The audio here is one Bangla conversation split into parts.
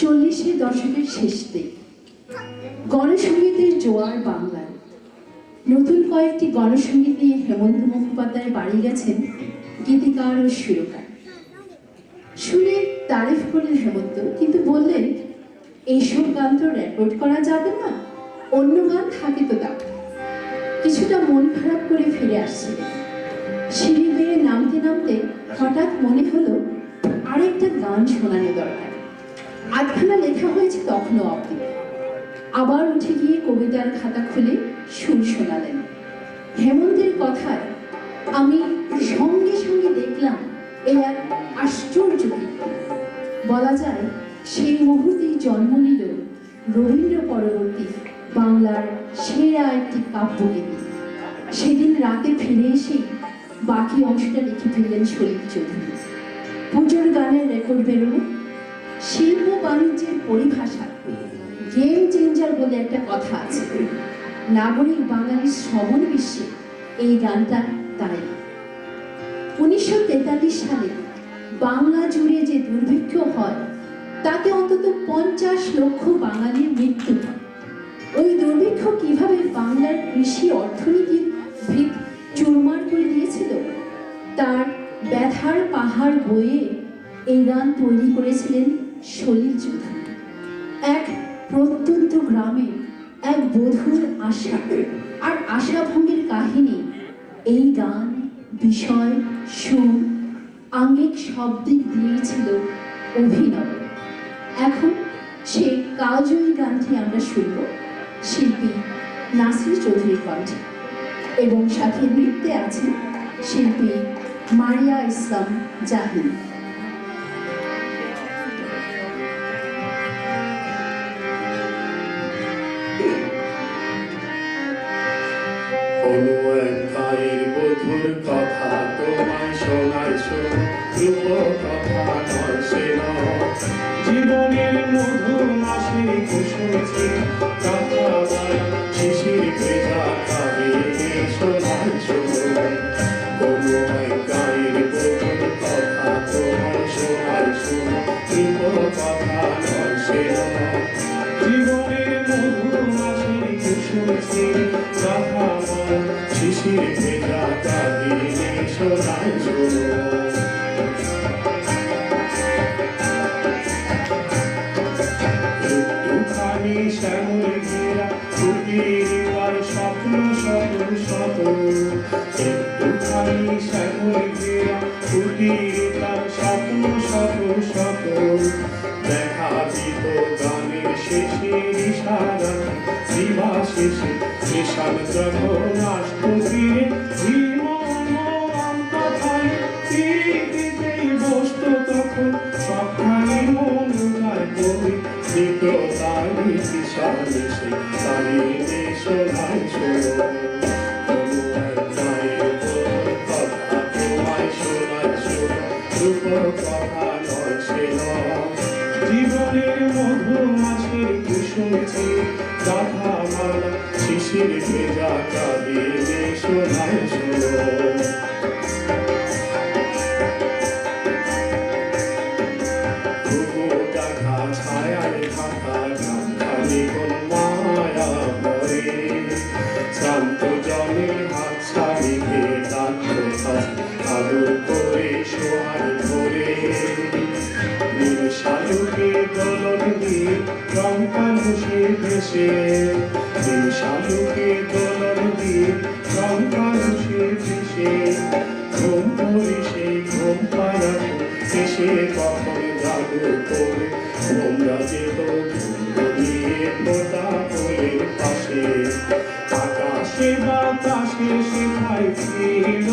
চল্লিশের দশকের শেষ দিক গণসঙ্গীতের জোয়ার বাংলায়। নতুন কয়েকটি গণসঙ্গীত নিয়ে হেমন্ত মুখোপাধ্যায় বাড়ি গেছেন গীতিকার ও সুরকার। শুনে তারিফ করলেন হেমন্ত, কিন্তু বললেন এইসব গান তো রেকর্ড করা যাবে না, অন্য গান থাকে তো দাও। কিছুটা মন খারাপ করে ফিরে আসছিলেন। সিঁড়ি বেয়ে নামতে নামতে হঠাৎ মনে হলো আরেকটা গান শোনানো দরকার। আধখানা লেখা হয়েছে তখনও অবধি। আবার উঠে গিয়ে কবিতার খাতা খুলে সুর শোনালেন। হেমন্তের কথায় আমি সঙ্গে সঙ্গে দেখলাম এই এক আশ্চর্য কীর্তি। বলা যায় সেই মুহূর্তেই জন্ম নিল রবীন্দ্র পরবর্তী বাংলার সেরা একটি কাব্যগীতি। সেদিন রাতে ফিরে এসেই বাকি অংশটা লিখে ফেললেন সলিল চৌধুরী। পুজোর গানের রেকর্ড বেরোলো। শিল্প বাণিজ্যের পরিভাষা গেম চেঞ্জার বলে একটা কথা আছে। নাগরিক বাঙালির শ্রবণ বিশ্বে এই গানটা তাই। 1943 সালে বাংলা জুড়ে যে দুর্ভিক্ষ হয় তাতে অন্তত 50 লক্ষ বাঙালির মৃত্যু হয়। ওই দুর্ভিক্ষ কিভাবে বাংলার কৃষি অর্থনীতির ভিত চুরমার করে দিয়েছিল তার ব্যথার পাহাড় বয়ে এই গান তৈরি করেছিলেন সলিল চৌধুরী। এক প্রত্যন্ত গ্রামে এক বধূর আশা আর আশাভঙ্গের কাহিনী। এই গান বিষয়, সুর, আঙ্গিক সব দিক দিয়েছিল অভিনব। এখন সেই কালজয়ী গানটি আমরা শুনব শিল্পী নাসির চৌধুরীর কণ্ঠে, এবং সাথে নৃত্যে আছেন শিল্পী মারিয়া ইসলাম জাহিন। বধুর কথা তোমায় শোনাই কথা নয় সে জীবনের মধু মাসে কুসুমছে কথা শিশির ভেজা কাহিনী শোনাই কোনো এক গায়ের বধুর কথা তোমায় শোনাই কথা নয় সে জীবনের মধু মাসে কুসুমছে কথা শিশির ভেজা কাহিনী শোনাই একটুখানি শ্যামল ঘেরা কুটির স্বপ্ন শত শত, একটুখানি শ্যামল ঘেরা কুটির স্বপ্ন শত শত, দেখা দিত গানের শেষে ইশারা দিবা শেষে নিশান যখন আসতো ফিরে কথায় দিতেই বসত তখন সবখানি মন যায় কবি দিত তারি কিশান এসে তারি শোনাই কথা তোমায় শোনাই কথা নয় সে জীবনের মধু মাসের কুসুমছে গাথা মালা শিশির ভেজা কাহিনী শোনাই দেখা ছায়ায় থাকা গানখানি কোন মায়া পরে শান্ত জলে হাত ছাড়িয়ে ডাক্ত আদর করে সোহার ধরে নীল শালুকে দলন দিয়ে রংকান বসে ভেসে নীল শালুকে দলন দিয়ে রংকান বসে ভেসে ঘুম পড়ে সেই ঘুম পাড়া এসে কখন জাদু করে তোমরা যেত দিয়ে পোতা ফুলের পাশে আকাশে বাতাসে শেখায় ছিল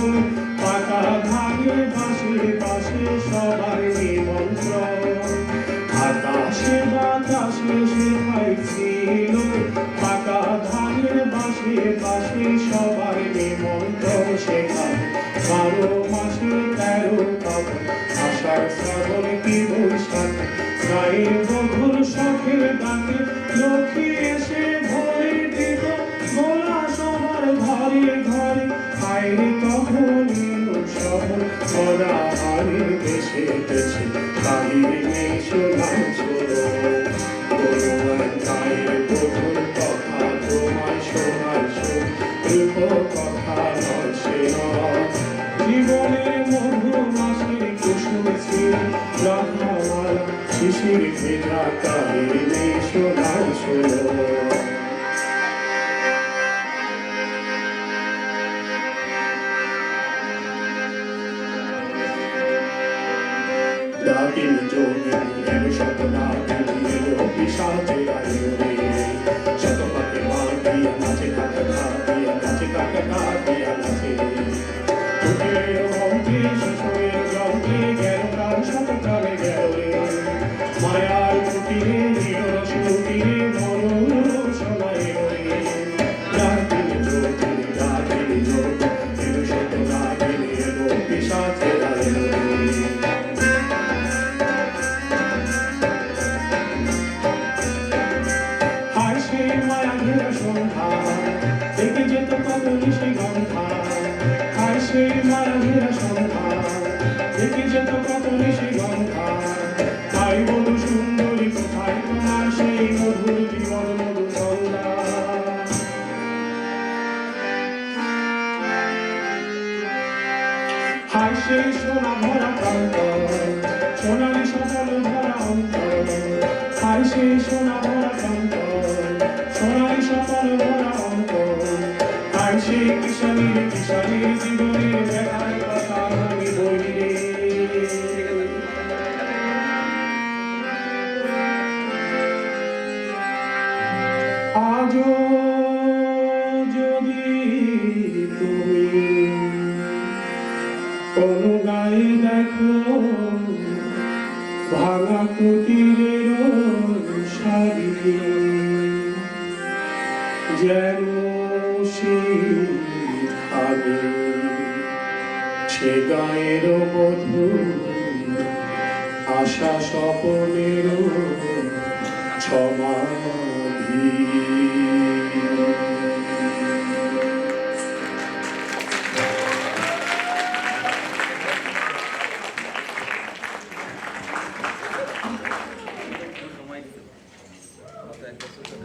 পাকা ধানের পাশে পাশে সবার নিমন্ত্রণ আকাশে বাতাসে শেখায় ছিল পাকা ধানের পাশে পাশে সবার নিমন্ত্রণ শেখায় 12 মাসে 13 পাবন আষাঢ় শ্রাবণ কি বৈশাখ গায়ের বধুর শখের ডাকে লক্ষ্মী এসে ভরে দিত গোলা সবার ঘরে ঘরে আইরে তখন এলো শহর ভরা হারে দেশে দেশে কাহিনী শোনাই শিশির ভেজা কাহিনী শোনাই শোনো ডাকিনি যোগিনী এলো শত নাগিনী এলো পিশাচের আয়ুরে শত পাখি মাগিয়া নাচে কাকা কাকিয়া নাচে কাকা কাকিয়া নাচে কুটিরের মন্ত্রী শিশুরের যন্ত্রী গেল প্রাণ শত প্রাণে গেল রে মায়ার কুটিরে নিরস কুটিরে মরুর শোনাই রে ডাকিনি যোগিনী এলো শত নাগিনী এলো পিশাচের আয়ুরে সন্ধ্যা দেখে যেত কত নিশি গন্ধা আর সেই মায়ের সন্ধ্যা দেখে যেত কত নিশি গন্ধা তাই বলু সুন্দরী কোথায় তোমার সেই মধুর জীবন মধু সন্ধ্যা হায় সেই সোনা ভরা প্রান্ত সোনালি সকাল ভরা অন্তর হায় সেই সোনা ভরা প্রান্ত সোনালি সকাল ভরা অন্তর হায় সেই কিশোরীর কিশোরীর জীবনের ব্যথার কথা আমি বলি রে আজও যদি তুমি কোনো গায়ে দেখো ভাঙা কুটিরের শাড়ি যেন সে আগে সে গায়ের বধূ আশা স্বপনের সমাধি